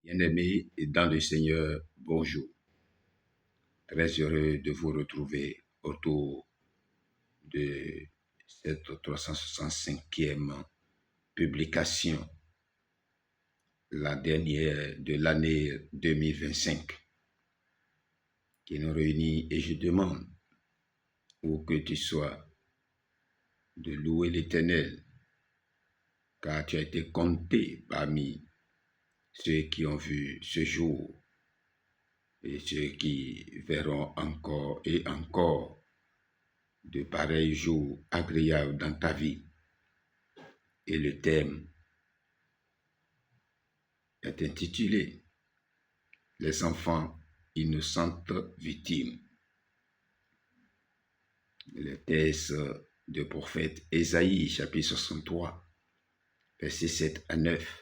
Bien-aimés dans le Seigneur, bonjour. Très heureux de vous retrouver autour de cette 365e publication, la dernière de l'année 2025, qui nous réunit et je demande, où que tu sois, de louer l'Éternel, car tu as été compté parmi ceux qui ont vu ce jour et ceux qui verront encore et encore de pareils jours agréables dans ta vie. Et le thème est intitulé « Les enfants innocentes victimes ». Le texte du prophète Ésaïe, chapitre 63, versets 7 à 9.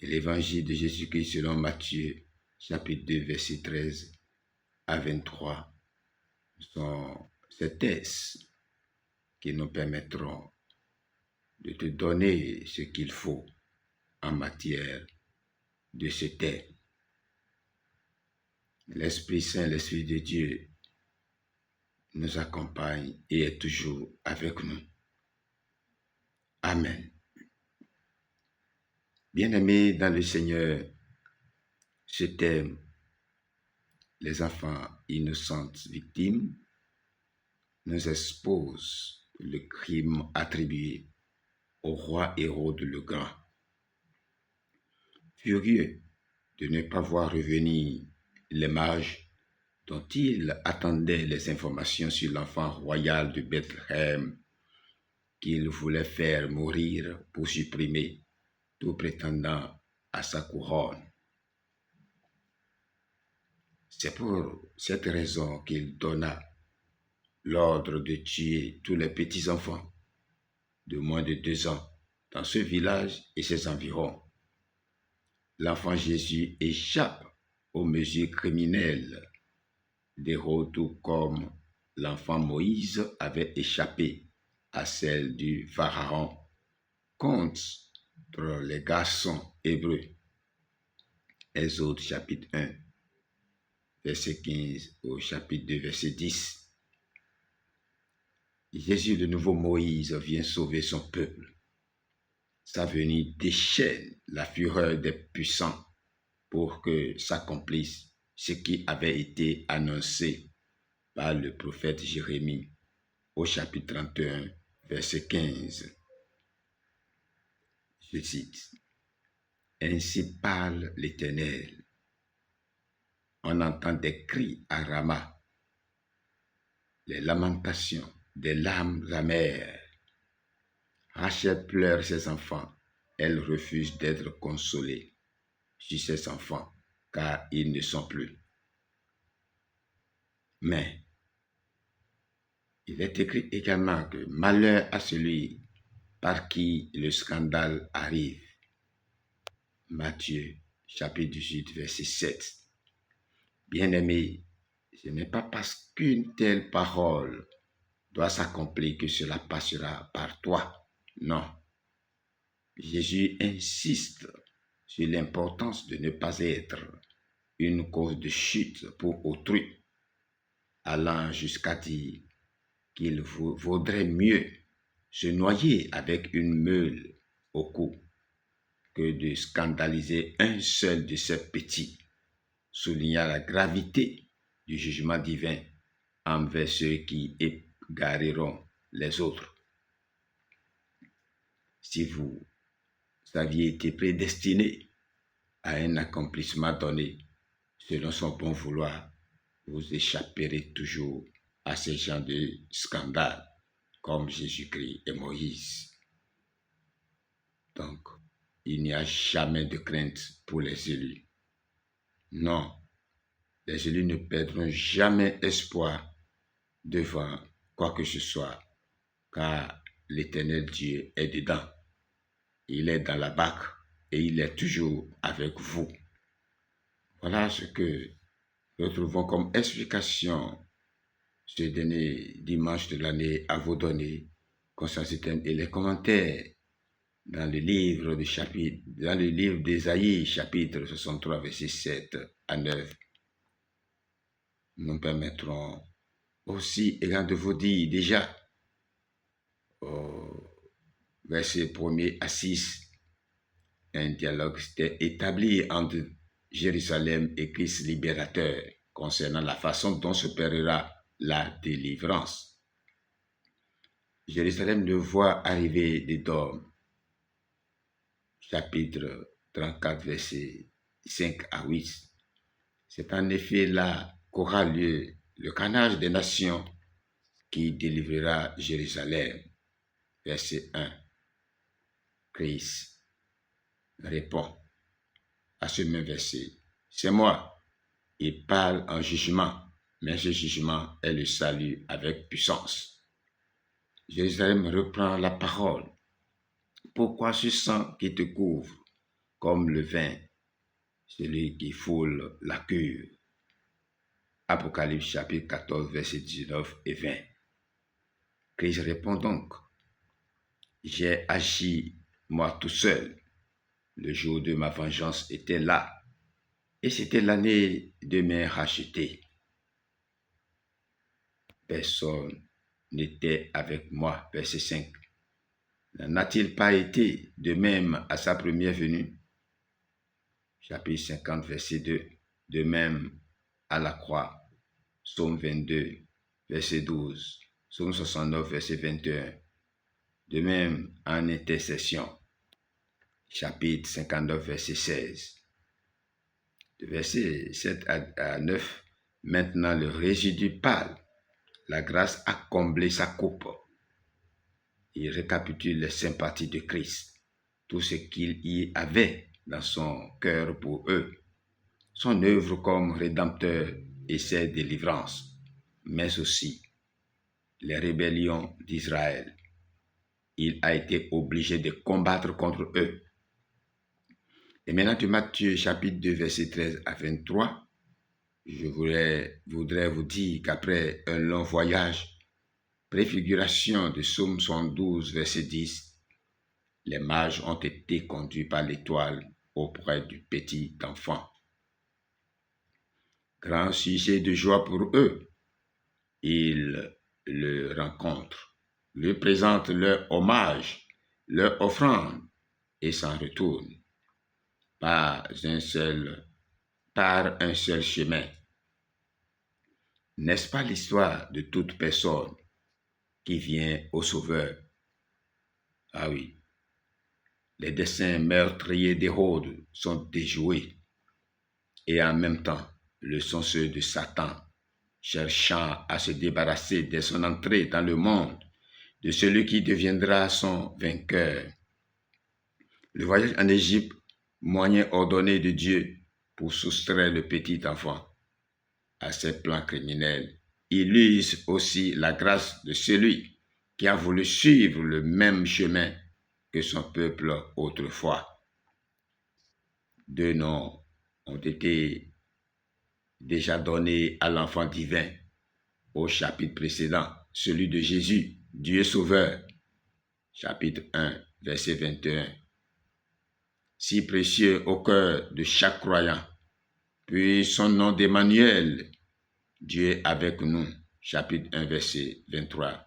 Et l'évangile de Jésus-Christ selon Matthieu, chapitre 2, verset 13 à 23, sont ces textes qui nous permettront de te donner ce qu'il faut en matière de ce thème. L'Esprit Saint, l'Esprit de Dieu nous accompagne et est toujours avec nous. Amen. Bien-aimés dans le Seigneur, ce thème, les enfants innocentes victimes, nous expose le crime attribué au roi Hérode le Grand. Furieux de ne pas voir revenir les mages dont il attendait les informations sur l'enfant royal de Bethléem qu'il voulait faire mourir pour supprimer tout prétendant à sa couronne. C'est pour cette raison qu'il donna l'ordre de tuer tous les petits-enfants de moins de 2 ans dans ce village et ses environs. L'enfant Jésus échappe aux mesures criminelles d'Hérode, tout comme l'enfant Moïse avait échappé à celle du Pharaon contre les garçons hébreux. Exode chapitre 1, verset 15 au chapitre 2, verset 10. Jésus, le nouveau Moïse, vient sauver son peuple. Sa venue déchaîne la fureur des puissants pour que s'accomplisse ce qui avait été annoncé par le prophète Jérémie au chapitre 31, verset 15. Je cite, « Ainsi parle l'Éternel. On entend des cris à Rama, les lamentations, des larmes amères. Rachel pleure ses enfants, elle refuse d'être consolée sur ses enfants, car ils ne sont plus. Mais il est écrit également que malheur à celui par qui le scandale arrive. Matthieu, chapitre 18, verset 7. Bien-aimé, ce n'est pas parce qu'une telle parole doit s'accomplir que cela passera par toi. Non. Jésus insiste sur l'importance de ne pas être une cause de chute pour autrui, allant jusqu'à dire qu'il vaudrait mieux se noyer avec une meule au cou que de scandaliser un seul de ses petits, soulignant la gravité du jugement divin envers ceux qui égareront les autres. Si vous aviez été prédestiné à un accomplissement donné, selon son bon vouloir, vous échapperez toujours à ces gens de scandale, comme Jésus-Christ et Moïse. Donc, il n'y a jamais de crainte pour les élus. Non, les élus ne perdront jamais espoir devant quoi que ce soit, car l'Éternel Dieu est dedans. Il est dans la barque et il est toujours avec vous. Voilà ce que nous trouvons comme explication ce dernier dimanche de l'année à vous donner concernant ce thème et les commentaires dans le livre d'Ésaïe, chapitre 63, verset 7 à 9. Nous permettrons aussi également de vous dire déjà au verset 1er à 6, un dialogue s'était établi entre Jérusalem et Christ libérateur concernant la façon dont s'opérera la délivrance. Jérusalem le voit arriver des dômes. Chapitre 34, versets 5 à 8. C'est en effet là qu'aura lieu le carnage des nations qui délivrera Jérusalem. Verset 1. Christ répond à ce même verset. C'est moi. Il parle en jugement, mais ce jugement est le salut avec puissance. Jérusalem reprend la parole. Pourquoi ce sang qui te couvre comme le vin, celui qui foule la cure? Apocalypse chapitre 14, versets 19 et 20. Christ répond donc, j'ai agi moi tout seul. Le jour de ma vengeance était là, et c'était l'année de mes rachetés. Personne n'était avec moi. Verset 5. N'a-t-il pas été de même à sa première venue? Chapitre 50, verset 2. De même à la croix. Psaume 22, verset 12. Psaume 69, verset 21. De même en intercession. Chapitre 59, verset 16. De verset 7 à 9. Maintenant le résidu parle. La grâce a comblé sa coupe. Il récapitule les sympathies de Christ, tout ce qu'il y avait dans son cœur pour eux, son œuvre comme rédempteur et ses délivrances, mais aussi les rébellions d'Israël. Il a été obligé de combattre contre eux. Et maintenant de Matthieu chapitre 2 verset 13 à 23, je voudrais vous dire qu'après un long voyage, préfiguration de Psaume 112, verset 10, les mages ont été conduits par l'étoile auprès du petit enfant. Grand sujet de joie pour eux. Ils le rencontrent, lui présentent leur hommage, leur offrande et s'en retournent par un seul chemin. N'est-ce pas l'histoire de toute personne qui vient au Sauveur? Ah oui, les desseins meurtriers d'Hérode sont déjoués et en même temps, le sont ceux de Satan, cherchant à se débarrasser dès son entrée dans le monde de celui qui deviendra son vainqueur. Le voyage en Égypte, moyen ordonné de Dieu pour soustraire le petit enfant à ses plans criminels, illustre aussi la grâce de celui qui a voulu suivre le même chemin que son peuple autrefois. Deux noms ont été déjà donnés à l'enfant divin au chapitre précédent, celui de Jésus, Dieu Sauveur, chapitre 1, verset 21. Si précieux au cœur de chaque croyant, puis son nom d'Emmanuel, Dieu avec nous, chapitre 1, verset 23.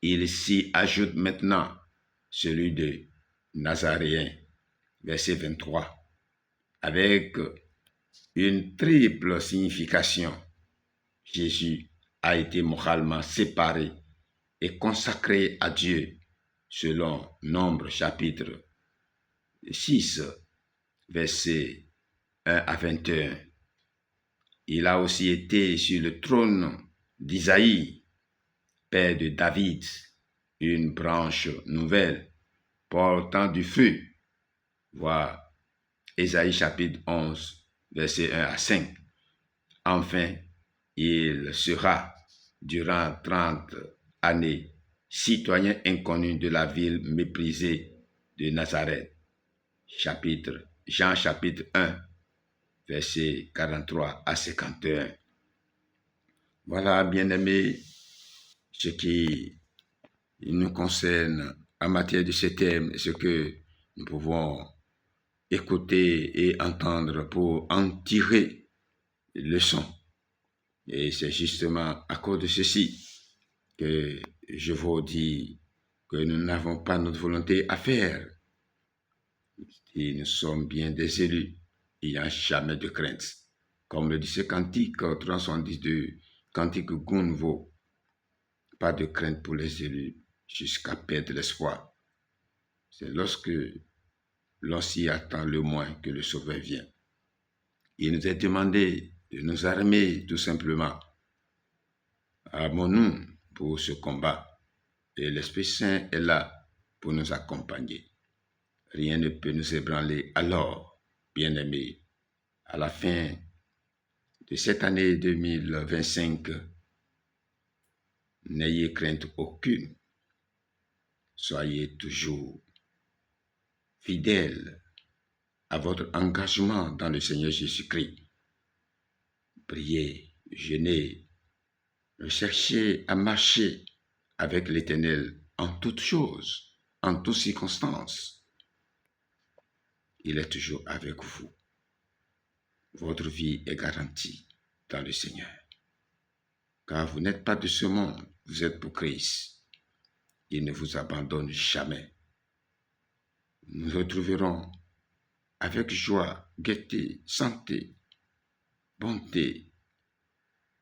Il s'y ajoute maintenant celui de Nazaréen, verset 23, avec une triple signification. Jésus a été moralement séparé et consacré à Dieu, selon Nombre chapitre 6, verset 1 à 21. Il a aussi été sur le trône d'Isaïe, père de David, une branche nouvelle portant du fruit. Voir Ésaïe chapitre 11, verset 1 à 5. Enfin, il sera, durant 30 années, citoyen inconnu de la ville méprisée de Nazareth. Jean chapitre 1, verset 43 à 51. Voilà, bien-aimés, ce qui nous concerne en matière de ce thème, ce que nous pouvons écouter et entendre pour en tirer leçon. Et c'est justement à cause de ceci que je vous dis que nous n'avons pas notre volonté à faire. Et nous sommes bien des élus. Il n'y a jamais de crainte. Comme le dit ce cantique 372, cantique Gounvo, pas de crainte pour les élus jusqu'à perdre l'espoir. C'est lorsque l'on s'y attend le moins que le Sauveur vient. Il nous est demandé de nous armer tout simplement. Armons-nous pour ce combat et l'Esprit Saint est là pour nous accompagner. Rien ne peut nous ébranler. Alors, bien-aimés, à la fin de cette année 2025, n'ayez crainte aucune. Soyez toujours fidèles à votre engagement dans le Seigneur Jésus-Christ. Priez, jeûnez, cherchez à marcher avec l'Éternel en toutes choses, en toutes circonstances. Il est toujours avec vous. Votre vie est garantie dans le Seigneur. Car vous n'êtes pas de ce monde, vous êtes pour Christ. Il ne vous abandonne jamais. Nous retrouverons avec joie, gaieté, santé, bonté,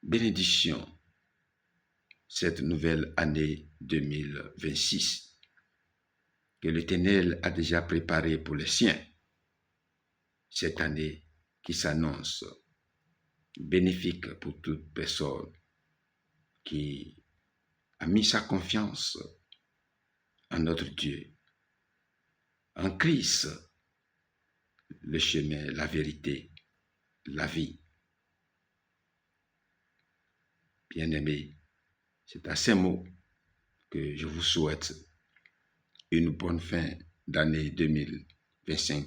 bénédiction cette nouvelle année 2026 que l'Éternel a déjà préparée pour les siens. Cette année qui s'annonce bénéfique pour toute personne qui a mis sa confiance en notre Dieu, en Christ, le chemin, la vérité, la vie. Bien-aimés, c'est à ces mots que je vous souhaite une bonne fin d'année 2025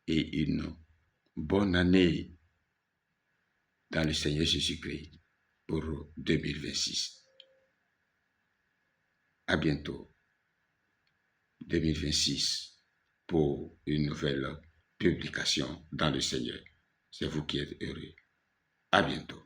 et une bonne année dans le Seigneur Jésus-Christ pour 2026. À bientôt, 2026, pour une nouvelle publication dans le Seigneur. C'est vous qui êtes heureux. À bientôt.